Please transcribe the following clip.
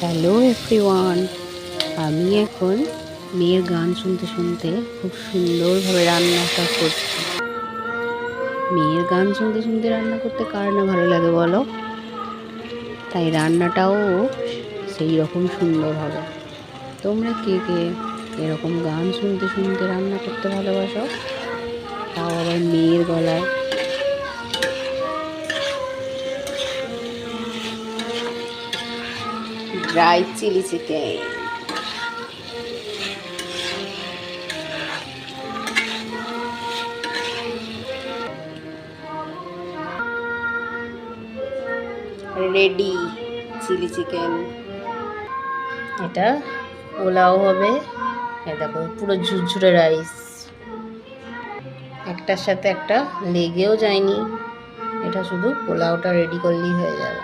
Hello everyone, আমি এখন মেয়ের গান শুনতে শুনতে খুব সুন্দরভাবে রান্নাটা করছি। মেয়ের গান শুনতে শুনতে রান্না করতে কার না ভালো লাগে বলো? তাই রান্নাটাও সেই রকম সুন্দর হবে। তোমরা কে কে এরকম গান শুনতে শুনতে রান্না করতে ভালোবাসো? তাও আবার মেয়ের গলায়। Dry chilli chicken, ready chilli chicken. এটা পোলাও হবে। এই দেখো পুরো ঝুরঝুরে রাইস, একটার সাথে একটা লেগেও যায়নি। এটা শুধু পোলাওটা রেডি করলেই হয়ে যাবে।